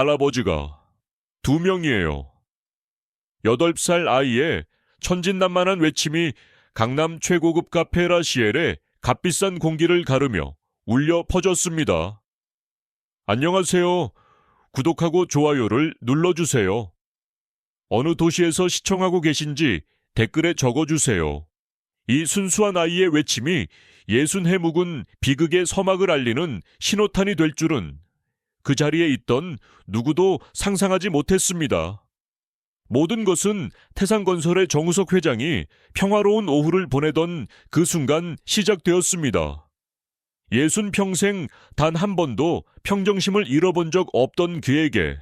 할아버지가 2명이에요. 8살 아이의 천진난만한 외침이 강남 최고급 카페 라시엘의 값비싼 공기를 가르며 울려 퍼졌습니다. 안녕하세요. 구독하고 좋아요를 눌러주세요. 어느 도시에서 시청하고 계신지 댓글에 적어주세요. 이 순수한 아이의 외침이 60해 묵은 비극의 서막을 알리는 신호탄이 될 줄은 그 자리에 있던 누구도 상상하지 못했습니다. 모든 것은 태산건설의 정우석 회장이 평화로운 오후를 보내던 그 순간 시작되었습니다. 60평생 단 한 번도 평정심을 잃어본 적 없던 그에게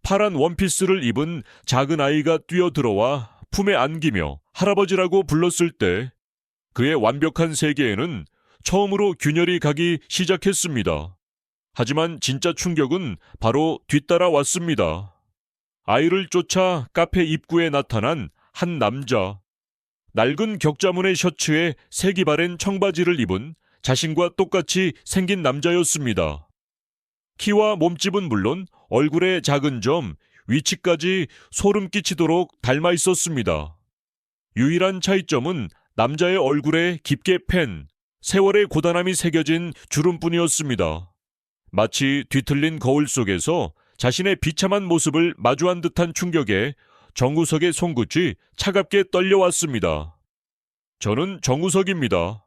파란 원피스를 입은 작은 아이가 뛰어들어와 품에 안기며 할아버지라고 불렀을 때 그의 완벽한 세계에는 처음으로 균열이 가기 시작했습니다. 하지만 진짜 충격은 바로 뒤따라 왔습니다. 아이를 쫓아 카페 입구에 나타난 한 남자. 낡은 격자문의 셔츠에 색이 바랜 청바지를 입은 자신과 똑같이 생긴 남자였습니다. 키와 몸집은 물론 얼굴의 작은 점, 위치까지 소름 끼치도록 닮아 있었습니다. 유일한 차이점은 남자의 얼굴에 깊게 팬, 세월의 고단함이 새겨진 주름뿐이었습니다. 마치 뒤틀린 거울 속에서 자신의 비참한 모습을 마주한 듯한 충격에 정우석의 손끝이 차갑게 떨려왔습니다. 저는 정우석입니다.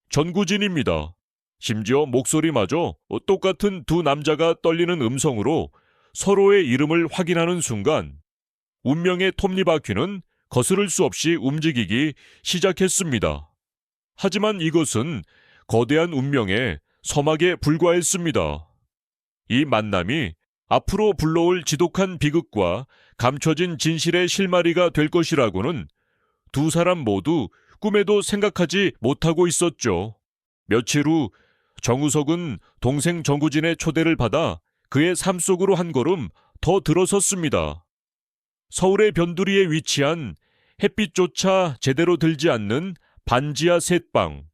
전구진입니다. 심지어 목소리마저 똑같은 두 남자가 떨리는 음성으로 서로의 이름을 확인하는 순간 운명의 톱니바퀴는 거스를 수 없이 움직이기 시작했습니다. 하지만 이것은 거대한 운명의 서막에 불과했습니다. 이 만남이 앞으로 불러올 지독한 비극과 감춰진 진실의 실마리가 될 것이라고는 두 사람 모두 꿈에도 생각하지 못하고 있었죠. 며칠 후 정우석은 동생 정구진의 초대를 받아 그의 삶 속으로 한 걸음 더 들어섰습니다. 서울의 변두리에 위치한 햇빛조차 제대로 들지 않는 반지하 셋방.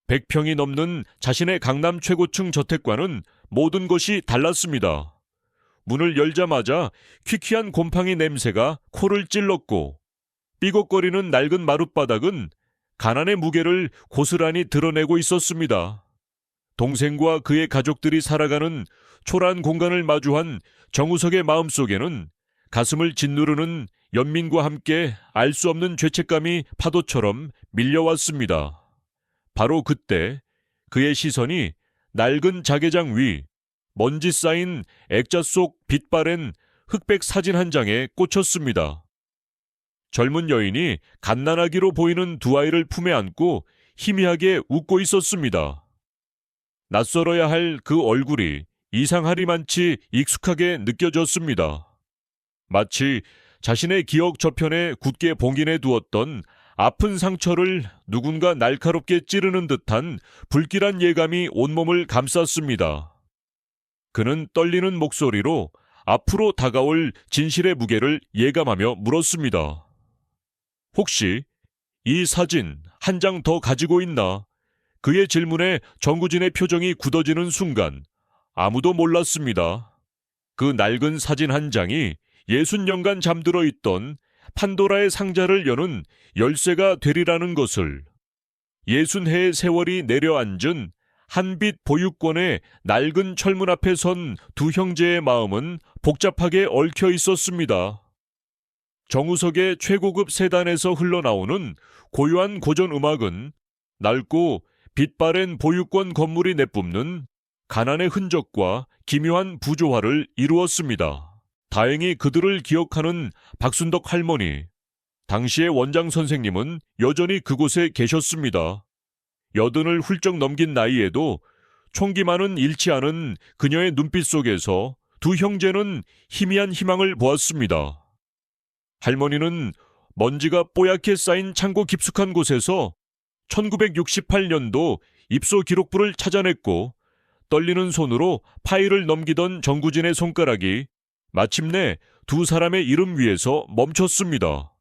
100평이 넘는 자신의 강남 최고층 저택과는 모든 것이 달랐습니다. 문을 열자마자 퀴퀴한 곰팡이 냄새가 코를 찔렀고 삐걱거리는 낡은 마룻바닥은 가난의 무게를 고스란히 드러내고 있었습니다. 동생과 그의 가족들이 살아가는 초라한 공간을 마주한 정우석의 마음속에는 가슴을 짓누르는 연민과 함께 알 수 없는 죄책감이 파도처럼 밀려왔습니다. 바로 그때 그의 시선이 낡은 자개장 위 먼지 쌓인 액자 속 빛바랜 흑백 사진 한 장에 꽂혔습니다. 젊은 여인이 갓난아기로 보이는 두 아이를 품에 안고 희미하게 웃고 있었습니다. 낯설어야 할 그 얼굴이 이상하리만치 익숙하게 느껴졌습니다. 마치 자신의 기억 저편에 굳게 봉인해 두었던 아픈 상처를 누군가 날카롭게 찌르는 듯한 불길한 예감이 온몸을 감쌌습니다. 그는 떨리는 목소리로 앞으로 다가올 진실의 무게를 예감하며 물었습니다. 혹시 이 사진 한 장 더 가지고 있나? 그의 질문에 정구진의 표정이 굳어지는 순간 아무도 몰랐습니다. 그 낡은 사진 한 장이 60년간 잠들어 있던 판도라의 상자를 여는 열쇠가 되리라는 것을. 60해의 세월이 내려앉은 한빛 보유권의 낡은 철문 앞에 선 두 형제의 마음은 복잡하게 얽혀 있었습니다. 정우석의 최고급 세단에서 흘러나오는 고요한 고전 음악은 낡고 빛바랜 보유권 건물이 내뿜는 가난의 흔적과 기묘한 부조화를 이루었습니다. 다행히 그들을 기억하는 박순덕 할머니, 당시의 원장 선생님은 여전히 그곳에 계셨습니다. 80을 훌쩍 넘긴 나이에도 총기만은 잃지 않은 그녀의 눈빛 속에서 두 형제는 희미한 희망을 보았습니다. 할머니는 먼지가 뽀얗게 쌓인 창고 깊숙한 곳에서 1968년도 입소 기록부를 찾아냈고 떨리는 손으로 파일을 넘기던 정구진의 손가락이 마침내 두 사람의 이름 위에서 멈췄습니다.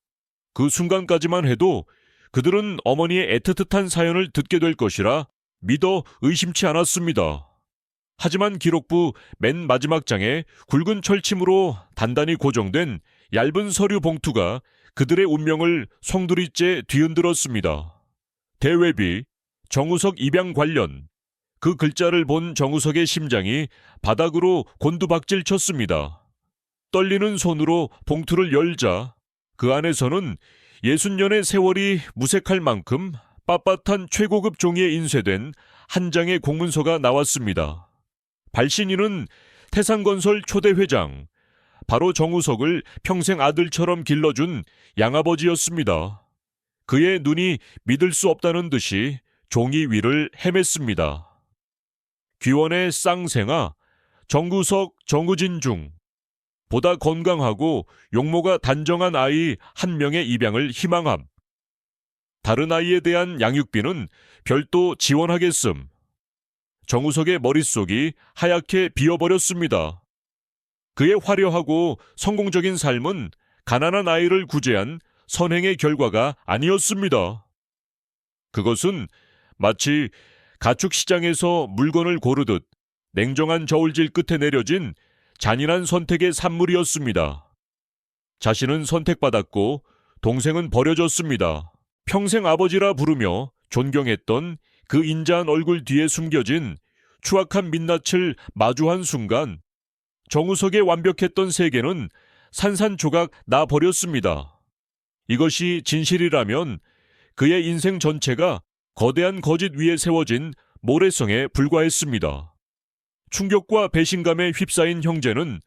그 순간까지만 해도 그들은 어머니의 애틋한 사연을 듣게 될 것이라 믿어 의심치 않았습니다. 하지만 기록부 맨 마지막 장에 굵은 철침으로 단단히 고정된 얇은 서류 봉투가 그들의 운명을 송두리째 뒤흔들었습니다. 대외비, 정우석 입양 관련. 그 글자를 본 정우석의 심장이 바닥으로 곤두박질 쳤습니다. 떨리는 손으로 봉투를 열자 그 안에서는 60년의 세월이 무색할 만큼 빳빳한 최고급 종이에 인쇄된 한 장의 공문서가 나왔습니다. 발신인은 태산건설 초대 회장, 바로 정우석을 평생 아들처럼 길러준 양아버지였습니다. 그의 눈이 믿을 수 없다는 듯이 종이 위를 헤맸습니다. 귀원의 쌍생아, 정구석, 정우진 중 보다 건강하고 용모가 단정한 아이 한 명의 입양을 희망함. 다른 아이에 대한 양육비는 별도 지원하겠음. 정우석의 머릿속이 하얗게 비어버렸습니다. 그의 화려하고 성공적인 삶은 가난한 아이를 구제한 선행의 결과가 아니었습니다. 그것은 마치 가축시장에서 물건을 고르듯 냉정한 저울질 끝에 내려진 잔인한 선택의 산물이었습니다. 자신은 선택받았고 동생은 버려졌습니다. 평생 아버지라 부르며 존경했던 그 인자한 얼굴 뒤에 숨겨진 추악한 민낯을 마주한 순간 정우석의 완벽했던 세계는 산산조각 나버렸습니다. 이것이 진실이라면 그의 인생 전체가 거대한 거짓 위에 세워진 모래성에 불과했습니다. 충격과 배신감에 휩싸인 형제는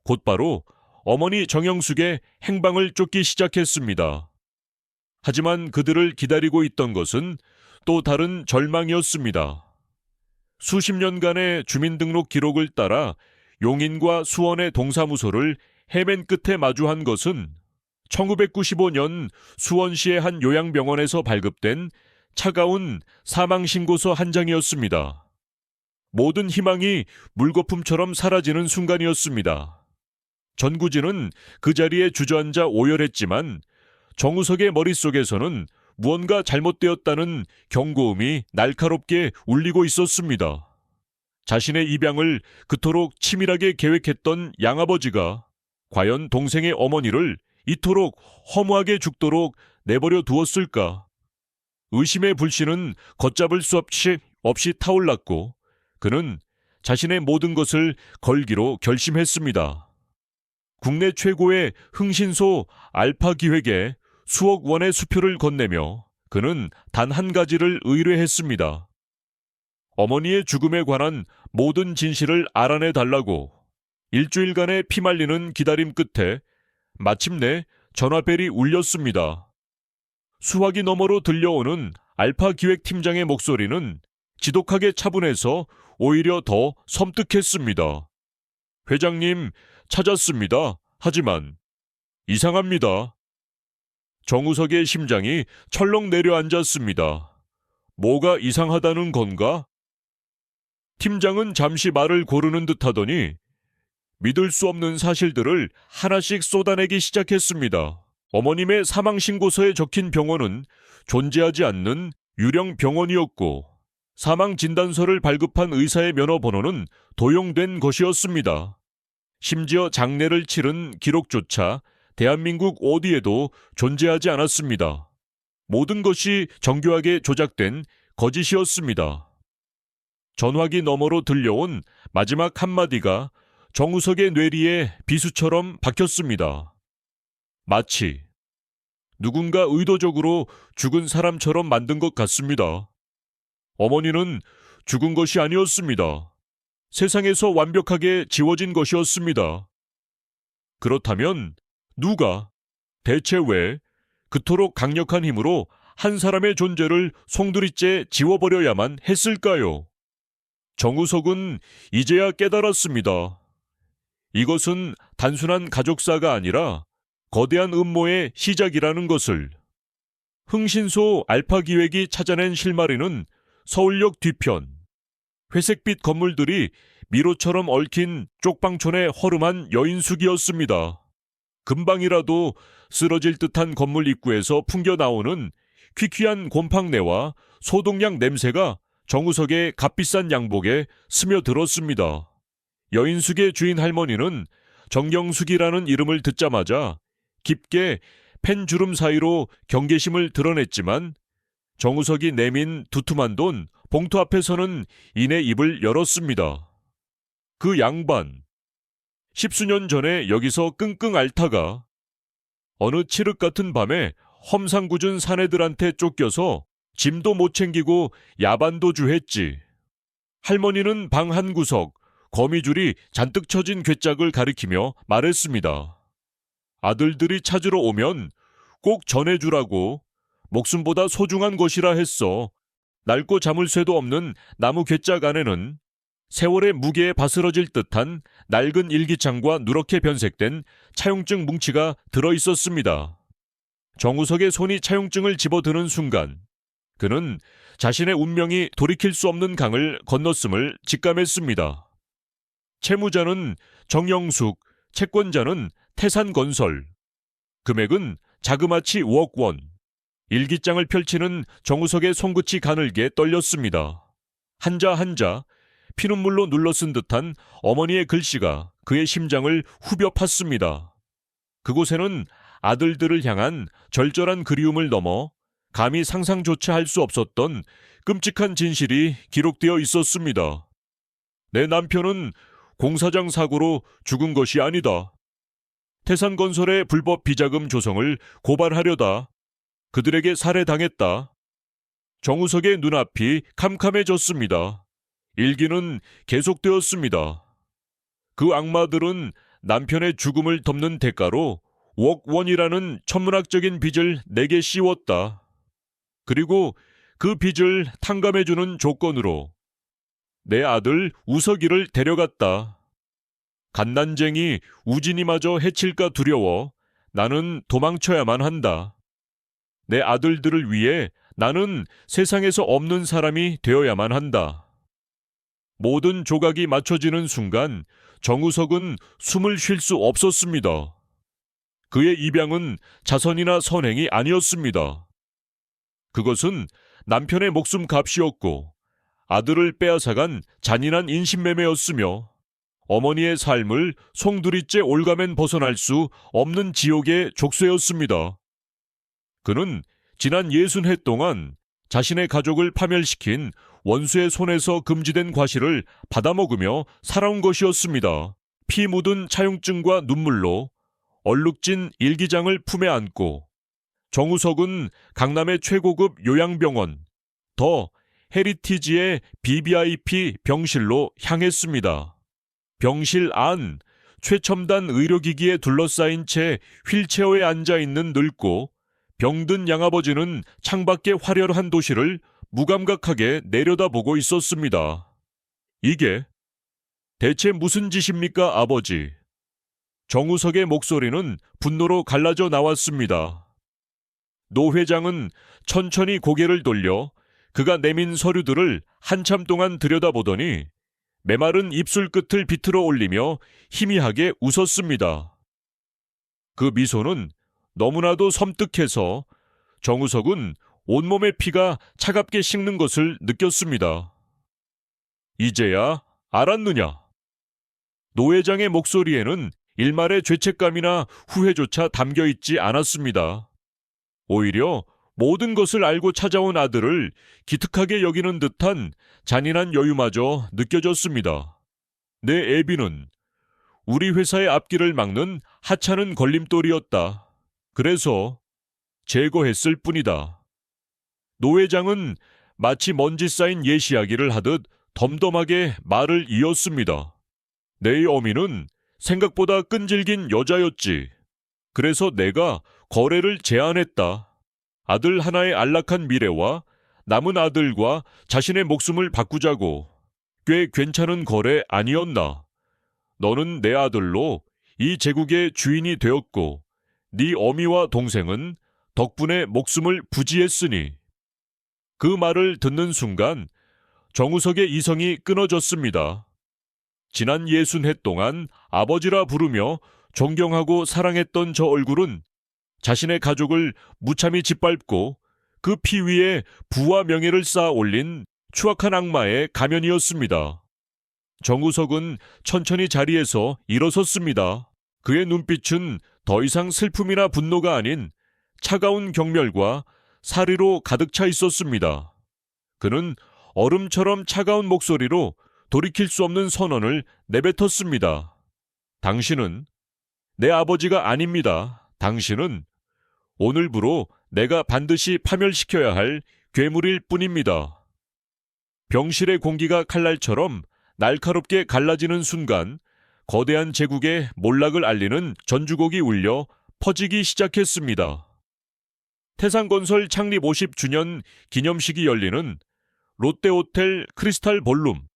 곧바로 어머니 정영숙의 행방을 쫓기 시작했습니다. 하지만 그들을 기다리고 있던 것은 또 다른 절망이었습니다. 수십 년간의 주민등록 기록을 따라 용인과 수원의 동사무소를 헤맨 끝에 마주한 것은 1995년 수원시의 한 요양병원에서 발급된 차가운 사망신고서 한 장이었습니다. 모든 희망이 물거품처럼 사라지는 순간이었습니다. 전구진은 그 자리에 주저앉아 오열했지만 정우석의 머릿속에서는 무언가 잘못되었다는 경고음이 날카롭게 울리고 있었습니다. 자신의 입양을 그토록 치밀하게 계획했던 양아버지가 과연 동생의 어머니를 이토록 허무하게 죽도록 내버려 두었을까? 의심의 불씨는 걷잡을 수 없이 타올랐고 그는 자신의 모든 것을 걸기로 결심했습니다. 국내 최고의 흥신소 알파 기획에 수억 원의 수표를 건네며 그는 단 한 가지를 의뢰했습니다. 어머니의 죽음에 관한 모든 진실을 알아내달라고. 일주일간의 피말리는 기다림 끝에 마침내 전화벨이 울렸습니다. 수화기 너머로 들려오는 알파 기획팀장의 목소리는 지독하게 차분해서 오히려 더 섬뜩했습니다. 회장님, 찾았습니다. 하지만 이상합니다. 정우석의 심장이 철렁 내려앉았습니다. 뭐가 이상하다는 건가? 팀장은 잠시 말을 고르는 듯 하더니 믿을 수 없는 사실들을 하나씩 쏟아내기 시작했습니다. 어머님의 사망신고서에 적힌 병원은 존재하지 않는 유령 병원이었고 사망진단서를 발급한 의사의 면허번호는 도용된 것이었습니다. 심지어 장례를 치른 기록조차 대한민국 어디에도 존재하지 않았습니다. 모든 것이 정교하게 조작된 거짓이었습니다. 전화기 너머로 들려온 마지막 한마디가 정우석의 뇌리에 비수처럼 박혔습니다. 마치 누군가 의도적으로 죽은 사람처럼 만든 것 같습니다. 어머니는 죽은 것이 아니었습니다. 세상에서 완벽하게 지워진 것이었습니다. 그렇다면 누가, 대체 왜 그토록 강력한 힘으로 한 사람의 존재를 송두리째 지워버려야만 했을까요? 정우석은 이제야 깨달았습니다. 이것은 단순한 가족사가 아니라 거대한 음모의 시작이라는 것을. 흥신소 알파 기획이 찾아낸 실마리는 서울역 뒤편. 회색빛 건물들이 미로처럼 얽힌 쪽방촌의 허름한 여인숙이었습니다. 금방이라도 쓰러질 듯한 건물 입구에서 풍겨나오는 퀴퀴한 곰팡내와 소독약 냄새가 정우석의 값비싼 양복에 스며들었습니다. 여인숙의 주인 할머니는 정경숙이라는 이름을 듣자마자 깊게 펜주름 사이로 경계심을 드러냈지만 정우석이 내민 두툼한 돈 봉투 앞에서는 이내 입을 열었습니다. 그 양반, 십수년 전에 여기서 끙끙 앓다가 어느 칠흑 같은 밤에 험상궂은 사내들한테 쫓겨서 짐도 못 챙기고 야반도 주했지. 할머니는 방 한 구석 거미줄이 잔뜩 쳐진 괴짝을 가리키며 말했습니다. 아들들이 찾으러 오면 꼭 전해주라고. 목숨보다 소중한 것이라 했어. 낡고 잠을 새도 없는 나무 괴짝 안에는 세월의 무게에 바스러질 듯한 낡은 일기장과 누렇게 변색된 차용증 뭉치가 들어있었습니다. 정우석의 손이 차용증을 집어드는 순간 그는 자신의 운명이 돌이킬 수 없는 강을 건넜음을 직감했습니다. 채무자는 정영숙, 채권자는 태산건설. 금액은 자그마치 5억 원. 일기장을 펼치는 정우석의 손끝이 가늘게 떨렸습니다. 한자 한자 피눈물로 눌러쓴 듯한 어머니의 글씨가 그의 심장을 후벼 팠습니다. 그곳에는 아들들을 향한 절절한 그리움을 넘어 감히 상상조차 할 수 없었던 끔찍한 진실이 기록되어 있었습니다. 내 남편은 공사장 사고로 죽은 것이 아니다. 태산건설의 불법 비자금 조성을 고발하려다 그들에게 살해당했다. 정우석의 눈앞이 캄캄해졌습니다. 일기는 계속되었습니다. 그 악마들은 남편의 죽음을 덮는 대가로 5억 원이라는 천문학적인 빚을 내게 씌웠다. 그리고 그 빚을 탕감해주는 조건으로 내 아들 우석이를 데려갔다. 갓난쟁이 우진이마저 해칠까 두려워 나는 도망쳐야만 한다. 내 아들들을 위해 나는 세상에서 없는 사람이 되어야만 한다. 모든 조각이 맞춰지는 순간 정우석은 숨을 쉴 수 없었습니다. 그의 입양은 자선이나 선행이 아니었습니다. 그것은 남편의 목숨 값이었고 아들을 빼앗아간 잔인한 인신매매였으며 어머니의 삶을 송두리째 올가맨 벗어날 수 없는 지옥의 족쇄였습니다. 그는 지난 60해 동안 자신의 가족을 파멸시킨 원수의 손에서 금지된 과실을 받아먹으며 살아온 것이었습니다. 피 묻은 차용증과 눈물로 얼룩진 일기장을 품에 안고 정우석은 강남의 최고급 요양병원 더 헤리티지의 BBIP 병실로 향했습니다. 병실 안 최첨단 의료기기에 둘러싸인 채 휠체어에 앉아있는 늙고 병든 양아버지는 창밖의 화려한 도시를 무감각하게 내려다보고 있었습니다. 이게 대체 무슨 짓입니까, 아버지? 정우석의 목소리는 분노로 갈라져 나왔습니다. 노 회장은 천천히 고개를 돌려 그가 내민 서류들을 한참 동안 들여다보더니 메마른 입술 끝을 비틀어 올리며 희미하게 웃었습니다. 그 미소는 너무나도 섬뜩해서 정우석은 온몸의 피가 차갑게 식는 것을 느꼈습니다. 이제야 알았느냐? 노 회장의 목소리에는 일말의 죄책감이나 후회조차 담겨있지 않았습니다. 오히려 모든 것을 알고 찾아온 아들을 기특하게 여기는 듯한 잔인한 여유마저 느껴졌습니다. 내 애비는 우리 회사의 앞길을 막는 하찮은 걸림돌이었다. 그래서 제거했을 뿐이다. 노 회장은 마치 먼지 쌓인 옛 이야기를 하듯 덤덤하게 말을 이었습니다. 내 어미는 생각보다 끈질긴 여자였지. 그래서 내가 거래를 제안했다. 아들 하나의 안락한 미래와 남은 아들과 자신의 목숨을 바꾸자고. 꽤 괜찮은 거래 아니었나? 너는 내 아들로 이 제국의 주인이 되었고 네 어미와 동생은 덕분에 목숨을 부지했으니. 그 말을 듣는 순간 정우석의 이성이 끊어졌습니다. 지난 60해 동안 아버지라 부르며 존경하고 사랑했던 저 얼굴은 자신의 가족을 무참히 짓밟고 그 피 위에 부와 명예를 쌓아 올린 추악한 악마의 가면이었습니다. 정우석은 천천히 자리에서 일어섰습니다. 그의 눈빛은 더 이상 슬픔이나 분노가 아닌 차가운 경멸과 사리로 가득 차 있었습니다. 그는 얼음처럼 차가운 목소리로 돌이킬 수 없는 선언을 내뱉었습니다. 당신은 내 아버지가 아닙니다. 당신은 오늘부로 내가 반드시 파멸시켜야 할 괴물일 뿐입니다. 병실의 공기가 칼날처럼 날카롭게 갈라지는 순간 거대한 제국의 몰락을 알리는 전주곡이 울려 퍼지기 시작했습니다. 태산건설 창립 50주년 기념식이 열리는 롯데호텔 크리스탈 볼룸.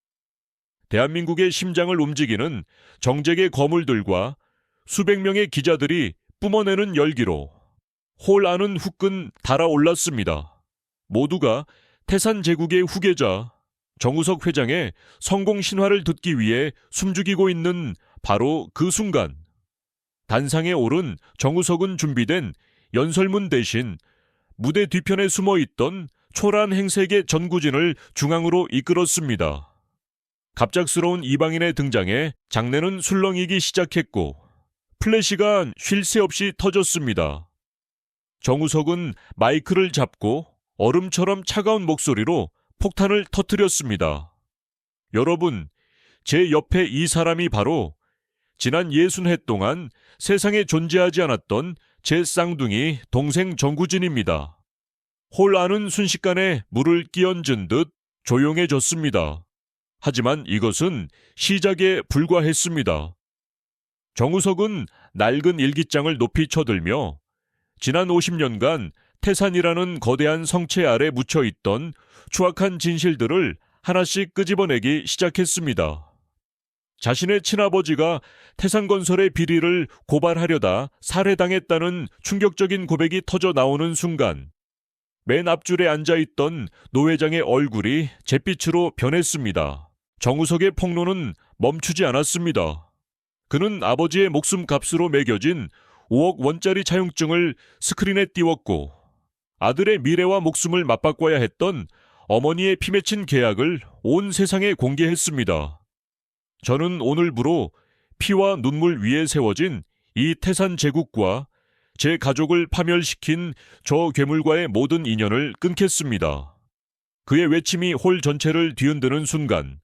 대한민국의 심장을 움직이는 정재계 거물들과 수백 명의 기자들이 뿜어내는 열기로 홀 안은 후끈 달아올랐습니다. 모두가 태산제국의 후계자 정우석 회장의 성공 신화를 듣기 위해 숨죽이고 있는 바로 그 순간, 단상에 오른 정우석은 준비된 연설문 대신 무대 뒤편에 숨어있던 초라한 행색의 전구진을 중앙으로 이끌었습니다. 갑작스러운 이방인의 등장에 장내는 술렁이기 시작했고 플래시가 쉴 새 없이 터졌습니다. 정우석은 마이크를 잡고 얼음처럼 차가운 목소리로 폭탄을 터뜨렸습니다. 여러분, 제 옆에 이 사람이 바로 지난 60해 동안 세상에 존재하지 않았던 제 쌍둥이 동생 정구진입니다. 홀 안은 순식간에 물을 끼얹은 듯 조용해졌습니다. 하지만 이것은 시작에 불과했습니다. 정우석은 낡은 일기장을 높이 쳐들며 지난 50년간 태산이라는 거대한 성체 아래 묻혀있던 추악한 진실들을 하나씩 끄집어내기 시작했습니다. 자신의 친아버지가 태산건설의 비리를 고발하려다 살해당했다는 충격적인 고백이 터져 나오는 순간 맨 앞줄에 앉아있던 노 회장의 얼굴이 잿빛으로 변했습니다. 정우석의 폭로는 멈추지 않았습니다. 그는 아버지의 목숨값으로 매겨진 5억 원짜리 차용증을 스크린에 띄웠고 아들의 미래와 목숨을 맞바꿔야 했던 어머니의 피맺힌 계약을 온 세상에 공개했습니다. 저는 오늘부로 피와 눈물 위에 세워진 이 태산 제국과 제 가족을 파멸시킨 저 괴물과의 모든 인연을 끊겠습니다. 그의 외침이 홀 전체를 뒤흔드는 순간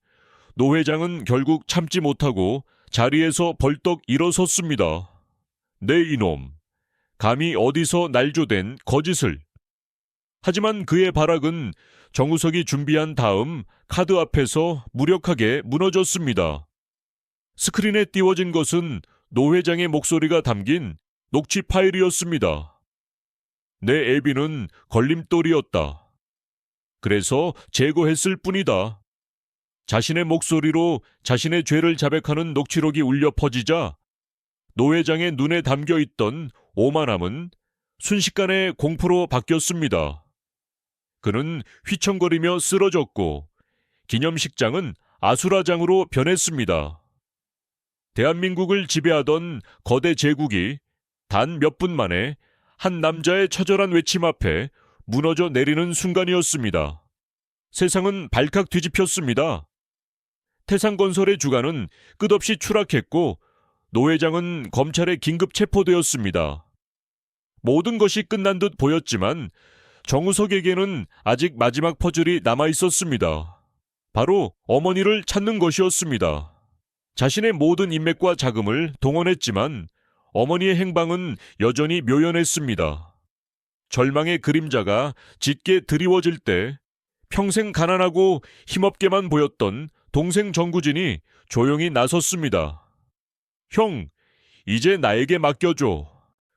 노 회장은 결국 참지 못하고 자리에서 벌떡 일어섰습니다. 네 이놈, 감히 어디서 날조된 거짓을. 하지만 그의 발악은 정우석이 준비한 다음 카드 앞에서 무력하게 무너졌습니다. 스크린에 띄워진 것은 노 회장의 목소리가 담긴 녹취 파일이었습니다. 내 애비는 걸림돌이었다. 그래서 제거했을 뿐이다. 자신의 목소리로 자신의 죄를 자백하는 녹취록이 울려 퍼지자 노 회장의 눈에 담겨있던 오만함은 순식간에 공포로 바뀌었습니다. 그는 휘청거리며 쓰러졌고 기념식장은 아수라장으로 변했습니다. 대한민국을 지배하던 거대 제국이 단 몇 분 만에 한 남자의 처절한 외침 앞에 무너져 내리는 순간이었습니다. 세상은 발칵 뒤집혔습니다. 태산건설의 주가는 끝없이 추락했고 노 회장은 검찰에 긴급 체포되었습니다. 모든 것이 끝난 듯 보였지만 정우석에게는 아직 마지막 퍼즐이 남아있었습니다. 바로 어머니를 찾는 것이었습니다. 자신의 모든 인맥과 자금을 동원했지만 어머니의 행방은 여전히 묘연했습니다. 절망의 그림자가 짙게 드리워질 때 평생 가난하고 힘없게만 보였던 동생 정구진이 조용히 나섰습니다. 형, 이제 나에게 맡겨줘.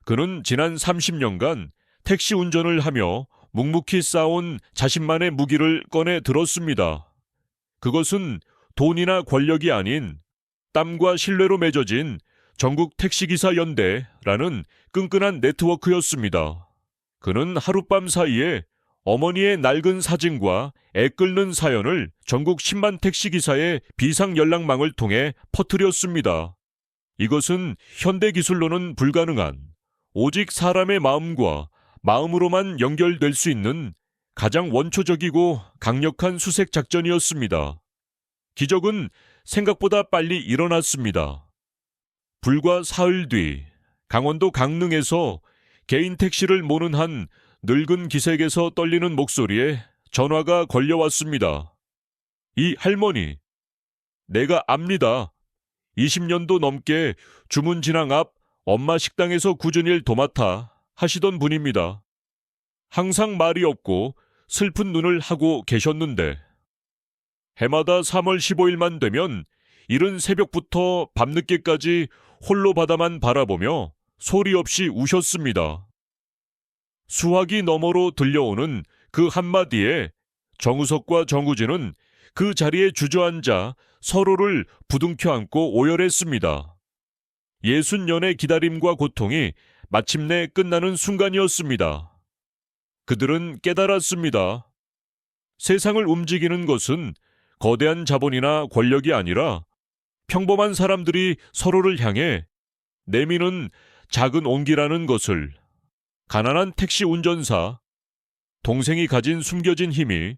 그는 지난 30년간 택시 운전을 하며 묵묵히 쌓아온 자신만의 무기를 꺼내 들었습니다. 그것은 돈이나 권력이 아닌 땀과 신뢰로 맺어진 전국 택시기사 연대라는 끈끈한 네트워크였습니다. 그는 하룻밤 사이에 어머니의 낡은 사진과 애 끓는 사연을 전국 10만 택시기사의 비상 연락망을 통해 퍼뜨렸습니다. 이것은 현대 기술로는 불가능한 오직 사람의 마음과 마음으로만 연결될 수 있는 가장 원초적이고 강력한 수색 작전이었습니다. 기적은 생각보다 빨리 일어났습니다. 불과 사흘 뒤 강원도 강릉에서 개인 택시를 모는 한 늙은 기색에서 떨리는 목소리에 전화가 걸려왔습니다. 이 할머니, 내가 압니다. 20년도 넘게 주문진앙 앞 엄마 식당에서 굳은 일 도맡아 하시던 분입니다. 항상 말이 없고 슬픈 눈을 하고 계셨는데 해마다 3월 15일만 되면 이른 새벽부터 밤늦게까지 홀로 바다만 바라보며 소리 없이 우셨습니다. 수화기 너머로 들려오는 그 한마디에 정우석과 정우진은 그 자리에 주저앉아 서로를 부둥켜 안고 오열했습니다. 60년의 기다림과 고통이 마침내 끝나는 순간이었습니다. 그들은 깨달았습니다. 세상을 움직이는 것은 거대한 자본이나 권력이 아니라 평범한 사람들이 서로를 향해 내미는 작은 온기라는 것을. 가난한 택시 운전사, 동생이 가진 숨겨진 힘이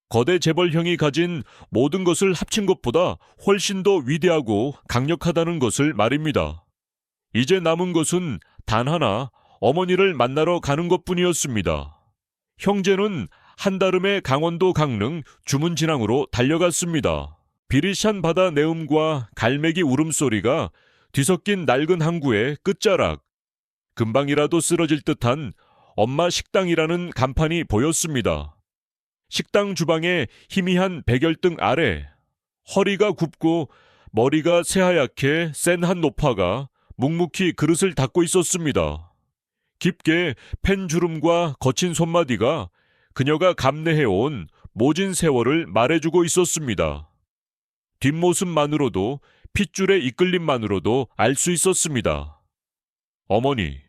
거대 재벌형이 가진 모든 것을 합친 것보다 훨씬 더 위대하고 강력하다는 것을 말입니다. 이제 남은 것은 단 하나, 어머니를 만나러 가는 것뿐이었습니다. 형제는 한달음에 강원도 강릉 주문진앙으로 달려갔습니다. 비릿한 바다 내음과 갈매기 울음소리가 뒤섞인 낡은 항구의 끝자락, 금방이라도 쓰러질 듯한 엄마 식당이라는 간판이 보였습니다. 식당 주방의 희미한 백열등 아래 허리가 굽고 머리가 새하얗게 센 한 노파가 묵묵히 그릇을 닦고 있었습니다. 깊게 펜 주름과 거친 손마디가 그녀가 감내해온 모진 세월을 말해주고 있었습니다. 뒷모습만으로도 핏줄의 이끌림만으로도 알 수 있었습니다. 어머니,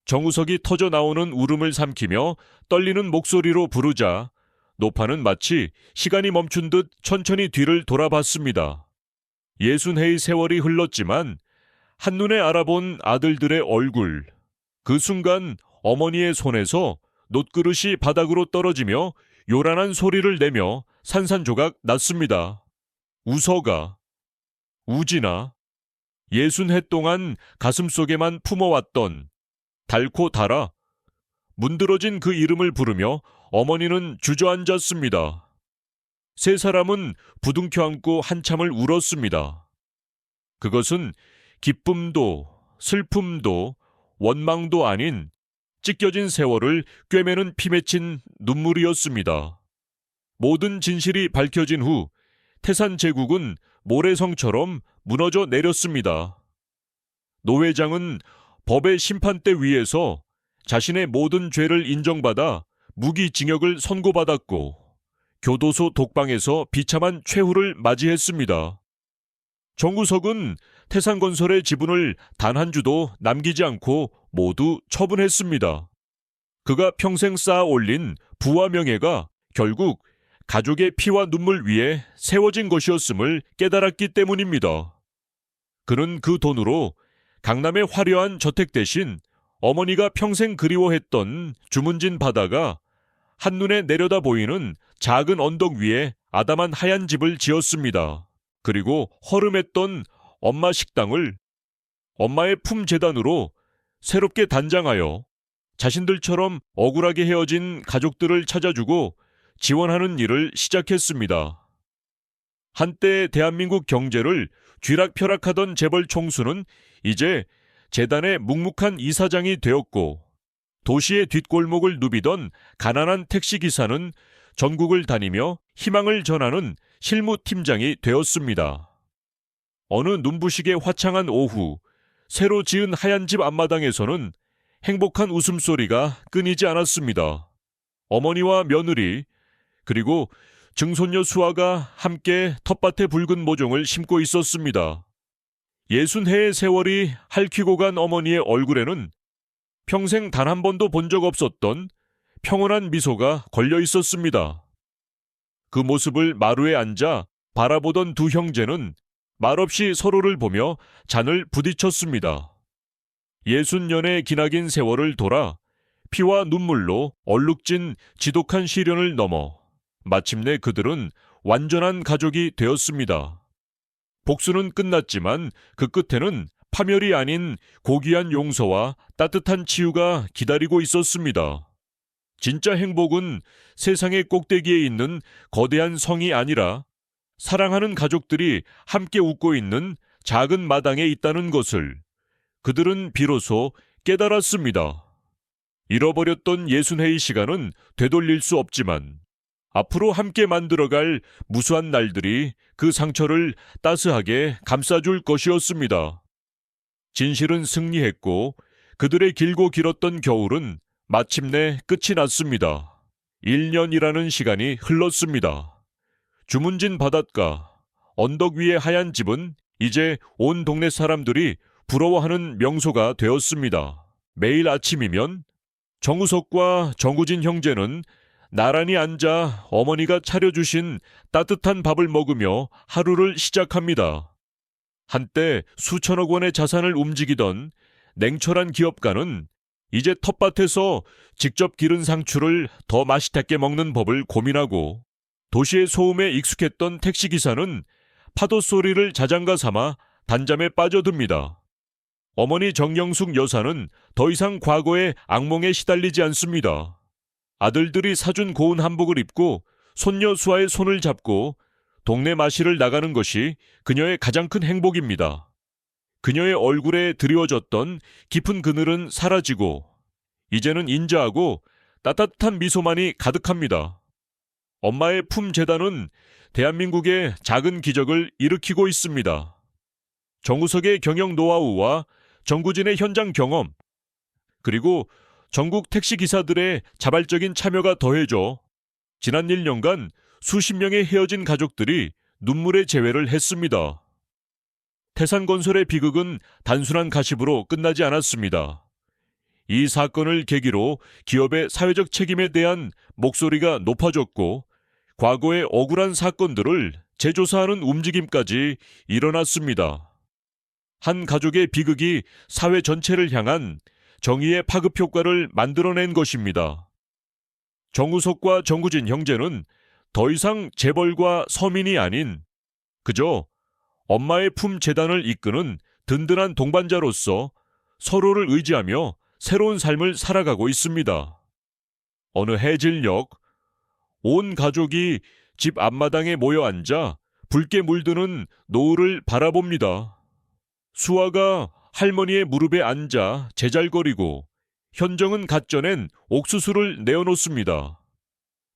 정우석이 터져 나오는 울음을 삼키며 떨리는 목소리로 부르자 노파는 마치 시간이 멈춘 듯 천천히 뒤를 돌아봤습니다. 60해의 세월이 흘렀지만 한눈에 알아본 아들들의 얼굴. 그 순간 어머니의 손에서 놋그릇이 바닥으로 떨어지며 요란한 소리를 내며 산산조각 났습니다. 우서가, 우진아, 60해 동안 가슴속에만 품어왔던 달코 달아. 문드러진 그 이름을 부르며 어머니는 주저앉았습니다. 세 사람은 부둥켜 안고 한참을 울었습니다. 그것은 기쁨도 슬픔도 원망도 아닌 찢겨진 세월을 꿰매는 피맺힌 눈물이었습니다. 모든 진실이 밝혀진 후 태산 제국은 모래성처럼 무너져 내렸습니다. 노 회장은 법의 심판대 위에서 자신의 모든 죄를 인정받아 무기징역을 선고받았고 교도소 독방에서 비참한 최후를 맞이했습니다. 정우석은 태산건설의 지분을 단 한 주도 남기지 않고 모두 처분했습니다. 그가 평생 쌓아 올린 부와 명예가 결국 가족의 피와 눈물 위에 세워진 것이었음을 깨달았기 때문입니다. 그는 그 돈으로 강남의 화려한 저택 대신 어머니가 평생 그리워했던 주문진 바다가 한눈에 내려다 보이는 작은 언덕 위에 아담한 하얀 집을 지었습니다. 그리고 허름했던 엄마 식당을 엄마의 품재단으로 새롭게 단장하여 자신들처럼 억울하게 헤어진 가족들을 찾아주고 지원하는 일을 시작했습니다. 한때 대한민국 경제를 쥐락펴락하던 재벌 총수는 이제 재단의 묵묵한 이사장이 되었고 도시의 뒷골목을 누비던 가난한 택시기사는 전국을 다니며 희망을 전하는 실무팀장이 되었습니다. 어느 눈부시게 화창한 오후, 새로 지은 하얀 집 앞마당에서는 행복한 웃음소리가 끊이지 않았습니다. 어머니와 며느리, 그리고 증손녀 수아가 함께 텃밭에 붉은 모종을 심고 있었습니다. 60해의 세월이 핥히고 간 어머니의 얼굴에는 평생 단 한 번도 본 적 없었던 평온한 미소가 걸려 있었습니다. 그 모습을 마루에 앉아 바라보던 두 형제는 말없이 서로를 보며 잔을 부딪혔습니다. 60년의 기나긴 세월을 돌아 피와 눈물로 얼룩진 지독한 시련을 넘어 마침내 그들은 완전한 가족이 되었습니다. 복수는 끝났지만 그 끝에는 파멸이 아닌 고귀한 용서와 따뜻한 치유가 기다리고 있었습니다. 진짜 행복은 세상의 꼭대기에 있는 거대한 성이 아니라 사랑하는 가족들이 함께 웃고 있는 작은 마당에 있다는 것을 그들은 비로소 깨달았습니다. 잃어버렸던 예순회의 시간은 되돌릴 수 없지만 앞으로 함께 만들어갈 무수한 날들이 그 상처를 따스하게 감싸줄 것이었습니다. 진실은 승리했고 그들의 길고 길었던 겨울은 마침내 끝이 났습니다. 1년이라는 시간이 흘렀습니다. 주문진 바닷가, 언덕 위의 하얀 집은 이제 온 동네 사람들이 부러워하는 명소가 되었습니다. 매일 아침이면 정우석과 정우진 형제는 나란히 앉아 어머니가 차려주신 따뜻한 밥을 먹으며 하루를 시작합니다. 한때 수천억 원의 자산을 움직이던 냉철한 기업가는 이제 텃밭에서 직접 기른 상추를 더 맛있게 먹는 법을 고민하고, 도시의 소음에 익숙했던 택시기사는 파도 소리를 자장가 삼아 단잠에 빠져듭니다. 어머니 정영숙 여사는 더 이상 과거의 악몽에 시달리지 않습니다. 아들들이 사준 고운 한복을 입고 손녀 수아의 손을 잡고 동네 마실을 나가는 것이 그녀의 가장 큰 행복입니다. 그녀의 얼굴에 드리워졌던 깊은 그늘은 사라지고 이제는 인자하고 따뜻한 미소만이 가득합니다. 엄마의 품 재단은 대한민국의 작은 기적을 일으키고 있습니다. 정우석의 경영 노하우와 정구진의 현장 경험, 그리고 전국 택시기사들의 자발적인 참여가 더해져 지난 1년간 수십 명의 헤어진 가족들이 눈물의 재회를 했습니다. 태산건설의 비극은 단순한 가십으로 끝나지 않았습니다. 이 사건을 계기로 기업의 사회적 책임에 대한 목소리가 높아졌고 과거의 억울한 사건들을 재조사하는 움직임까지 일어났습니다. 한 가족의 비극이 사회 전체를 향한 정의의 파급 효과를 만들어낸 것입니다. 정우석과 정구진 형제는 더 이상 재벌과 서민이 아닌 그저 엄마의 품 재단을 이끄는 든든한 동반자로서 서로를 의지하며 새로운 삶을 살아가고 있습니다. 어느 해질녘 온 가족이 집 앞마당에 모여 앉아 붉게 물드는 노을을 바라봅니다. 수아가 할머니의 무릎에 앉아 제잘거리고 현정은 갓 쪄낸 옥수수를 내어놓습니다.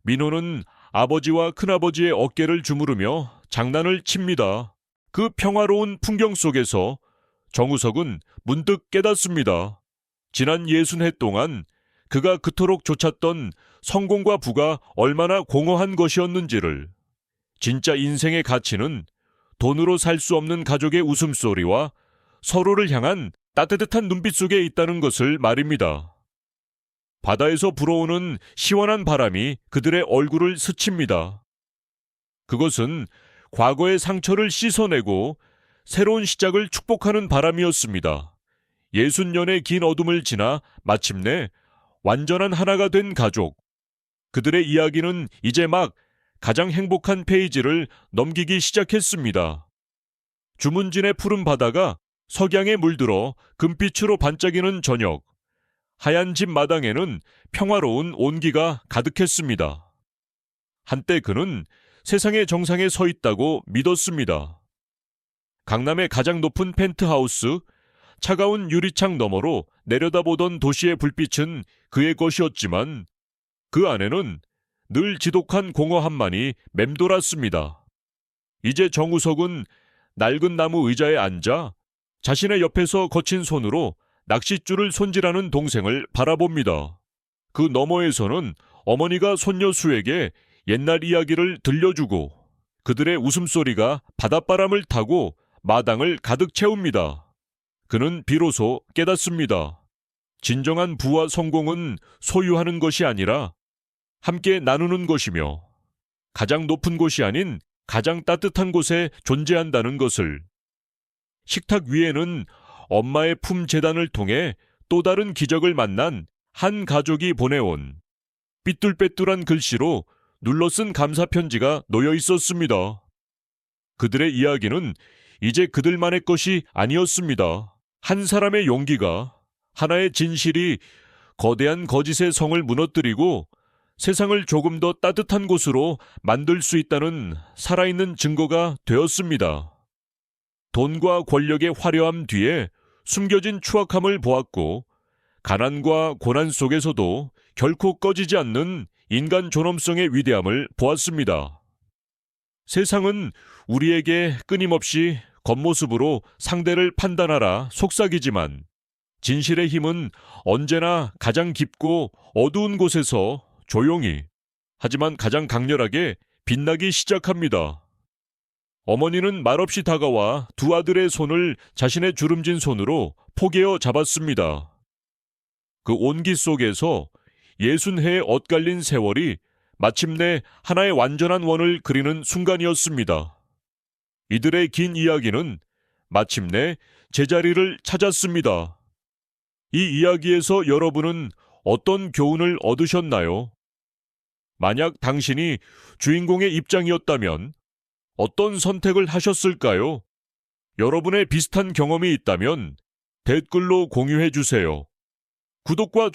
민호는 아버지와 큰아버지의 어깨를 주무르며 장난을 칩니다. 그 평화로운 풍경 속에서 정우석은 문득 깨닫습니다. 지난 60해 동안 그가 그토록 좇았던 성공과 부가 얼마나 공허한 것이었는지를. 진짜 인생의 가치는 돈으로 살 수 없는 가족의 웃음소리와 서로를 향한 따뜻한 눈빛 속에 있다는 것을 말입니다. 바다에서 불어오는 시원한 바람이 그들의 얼굴을 스칩니다. 그것은 과거의 상처를 씻어내고 새로운 시작을 축복하는 바람이었습니다. 60년의 긴 어둠을 지나 마침내 완전한 하나가 된 가족. 그들의 이야기는 이제 막 가장 행복한 페이지를 넘기기 시작했습니다. 주문진의 푸른 바다가 석양에 물들어 금빛으로 반짝이는 저녁. 하얀 집 마당에는 평화로운 온기가 가득했습니다. 한때 그는 세상의 정상에 서 있다고 믿었습니다. 강남의 가장 높은 펜트하우스, 차가운 유리창 너머로 내려다보던 도시의 불빛은 그의 것이었지만 그 안에는 늘 지독한 공허함만이 맴돌았습니다. 이제 정우석은 낡은 나무 의자에 앉아 자신의 옆에서 거친 손으로 낚싯줄을 손질하는 동생을 바라봅니다. 그 너머에서는 어머니가 손녀 수에게 옛날 이야기를 들려주고 그들의 웃음소리가 바닷바람을 타고 마당을 가득 채웁니다. 그는 비로소 깨닫습니다. 진정한 부와 성공은 소유하는 것이 아니라 함께 나누는 것이며 가장 높은 곳이 아닌 가장 따뜻한 곳에 존재한다는 것을. 식탁 위에는 엄마의 품 재단을 통해 또 다른 기적을 만난 한 가족이 보내온 삐뚤빼뚤한 글씨로 눌러 쓴 감사 편지가 놓여 있었습니다. 그들의 이야기는 이제 그들만의 것이 아니었습니다. 한 사람의 용기가, 하나의 진실이 거대한 거짓의 성을 무너뜨리고 세상을 조금 더 따뜻한 곳으로 만들 수 있다는 살아있는 증거가 되었습니다. 돈과 권력의 화려함 뒤에 숨겨진 추악함을 보았고, 가난과 고난 속에서도 결코 꺼지지 않는 인간 존엄성의 위대함을 보았습니다. 세상은 우리에게 끊임없이 겉모습으로 상대를 판단하라 속삭이지만, 진실의 힘은 언제나 가장 깊고 어두운 곳에서 조용히, 하지만 가장 강렬하게 빛나기 시작합니다. 어머니는 말없이 다가와 두 아들의 손을 자신의 주름진 손으로 포개어 잡았습니다. 그 온기 속에서 60해의 엇갈린 세월이 마침내 하나의 완전한 원을 그리는 순간이었습니다. 이들의 긴 이야기는 마침내 제자리를 찾았습니다. 이 이야기에서 여러분은 어떤 교훈을 얻으셨나요? 만약 당신이 주인공의 입장이었다면 어떤 선택을 하셨을까요? 여러분의 비슷한 경험이 있다면 댓글로 공유해 주세요. 구독과